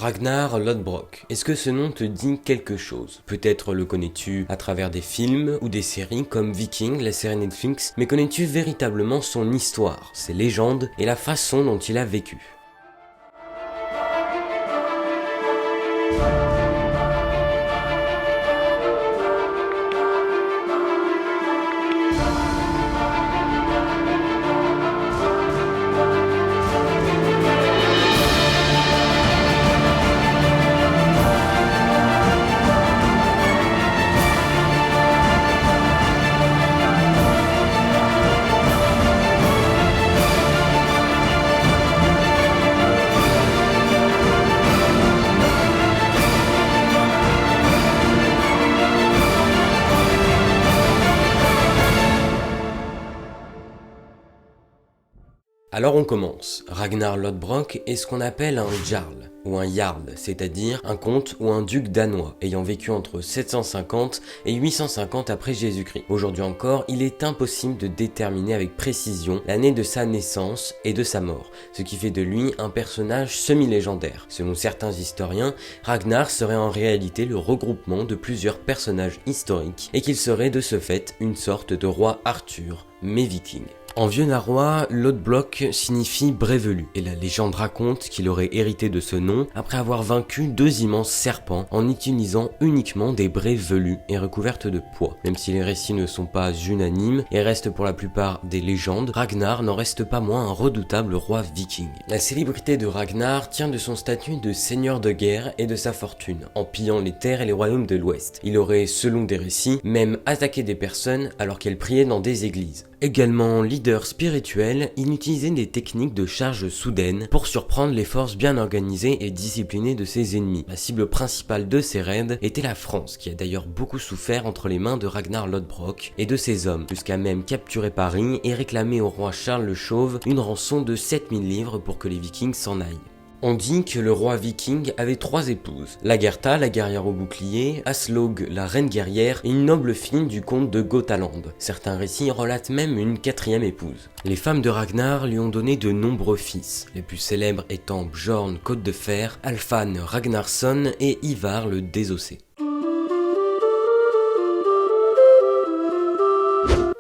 Ragnar Lodbrok, est-ce que ce nom te dit quelque chose? Peut-être le connais-tu à travers des films ou des séries comme Viking, la série Netflix, mais connais-tu véritablement son histoire, ses légendes et la façon dont il a vécu? Alors on commence. Ragnar Lodbrok est ce qu'on appelle un jarl, ou un jarl, c'est-à-dire un comte ou un duc danois, ayant vécu entre 750 et 850 après Jésus-Christ. Aujourd'hui encore, il est impossible de déterminer avec précision l'année de sa naissance et de sa mort, ce qui fait de lui un personnage semi-légendaire. Selon certains historiens, Ragnar serait en réalité le regroupement de plusieurs personnages historiques, et qu'il serait de ce fait une sorte de roi Arthur, mais viking. En vieux narrois, Lodbrok signifie brévelu, et la légende raconte qu'il aurait hérité de ce nom après avoir vaincu deux immenses serpents en utilisant uniquement des braies velues et recouvertes de pois. Même si les récits ne sont pas unanimes et restent pour la plupart des légendes, Ragnar n'en reste pas moins un redoutable roi viking. La célébrité de Ragnar tient de son statut de seigneur de guerre et de sa fortune, en pillant les terres et les royaumes de l'Ouest. Il aurait, selon des récits, même attaqué des personnes alors qu'elles priaient dans des églises. Également leader spirituel, il utilisait des techniques de charge soudaine pour surprendre les forces bien organisées et disciplinées de ses ennemis. La cible principale de ces raids était la France, qui a d'ailleurs beaucoup souffert entre les mains de Ragnar Lodbrok et de ses hommes, jusqu'à même capturer Paris et réclamer au roi Charles le Chauve une rançon de 7000 livres pour que les Vikings s'en aillent. On dit que le roi viking avait 3 épouses, Lagertha, la guerrière au bouclier, Aslaug, la reine guerrière et une noble fille du comte de Götaland. Certains récits relatent même une 4e épouse. Les femmes de Ragnar lui ont donné de nombreux fils, les plus célèbres étant Bjorn Côte de Fer, Alfan Ragnarsson et Ivar le Désossé.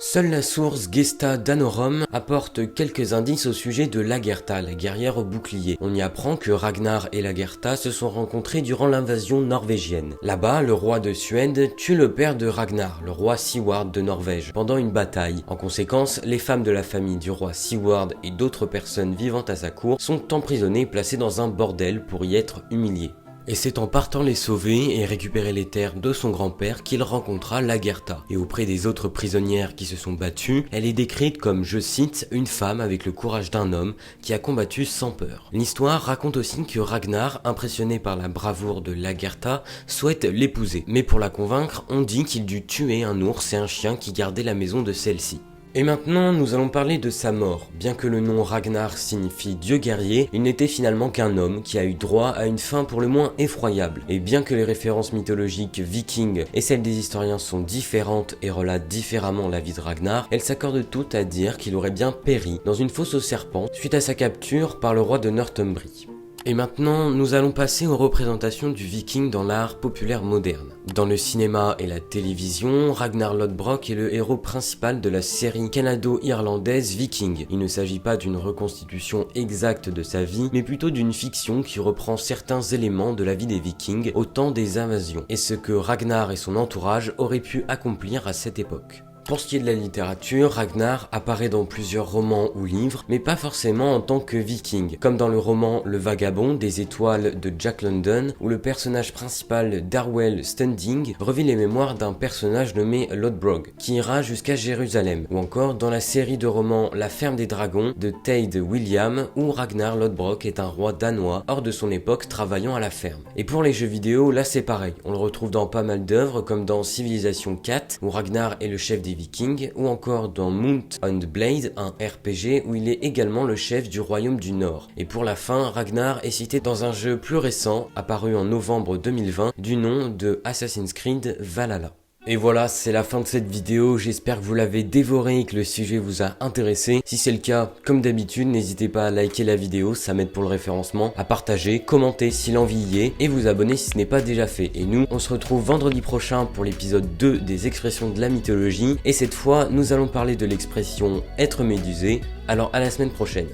Seule la source Gesta Danorum apporte quelques indices au sujet de Lagertha, la guerrière au bouclier. On y apprend que Ragnar et Lagertha se sont rencontrés durant l'invasion norvégienne. Là-bas, le roi de Suède tue le père de Ragnar, le roi Siward de Norvège, pendant une bataille. En conséquence, les femmes de la famille du roi Siward et d'autres personnes vivant à sa cour sont emprisonnées et placées dans un bordel pour y être humiliées. Et c'est en partant les sauver et récupérer les terres de son grand-père qu'il rencontra Lagertha. Et auprès des autres prisonnières qui se sont battues, elle est décrite comme, je cite, une femme avec le courage d'un homme qui a combattu sans peur. L'histoire raconte aussi que Ragnar, impressionné par la bravoure de Lagertha, souhaite l'épouser. Mais pour la convaincre, on dit qu'il dut tuer un ours et un chien qui gardaient la maison de celle-ci. Et maintenant, nous allons parler de sa mort. Bien que le nom Ragnar signifie Dieu guerrier, il n'était finalement qu'un homme qui a eu droit à une fin pour le moins effroyable. Et bien que les références mythologiques vikings et celles des historiens sont différentes et relatent différemment la vie de Ragnar, elles s'accordent toutes à dire qu'il aurait bien péri dans une fosse aux serpents suite à sa capture par le roi de Northumbrie. Et maintenant, nous allons passer aux représentations du viking dans l'art populaire moderne. Dans le cinéma et la télévision, Ragnar Lodbrok est le héros principal de la série canado-irlandaise Viking. Il ne s'agit pas d'une reconstitution exacte de sa vie, mais plutôt d'une fiction qui reprend certains éléments de la vie des vikings au temps des invasions, et ce que Ragnar et son entourage auraient pu accomplir à cette époque. Pour ce qui est de la littérature, Ragnar apparaît dans plusieurs romans ou livres, mais pas forcément en tant que viking, comme dans le roman Le Vagabond des étoiles de Jack London, où le personnage principal Darwell Stunding revit les mémoires d'un personnage nommé Lodbrok, qui ira jusqu'à Jérusalem, ou encore dans la série de romans La Ferme des Dragons de Tade William, où Ragnar Lodbrok est un roi danois hors de son époque travaillant à la ferme. Et pour les jeux vidéo, là c'est pareil, on le retrouve dans pas mal d'œuvres, comme dans Civilization 4, où Ragnar est le chef des Vikings, ou encore dans Mount and Blade, un RPG où il est également le chef du royaume du Nord. Et pour la fin, Ragnar est cité dans un jeu plus récent, apparu en novembre 2020, du nom de Assassin's Creed Valhalla. Et voilà, c'est la fin de cette vidéo, j'espère que vous l'avez dévoré et que le sujet vous a intéressé. Si c'est le cas, comme d'habitude, n'hésitez pas à liker la vidéo, ça m'aide pour le référencement, à partager, commenter si l'envie y est, et vous abonner si ce n'est pas déjà fait. Et nous, on se retrouve vendredi prochain pour l'épisode 2 des expressions de la mythologie, et cette fois, nous allons parler de l'expression être médusé. Alors à la semaine prochaine.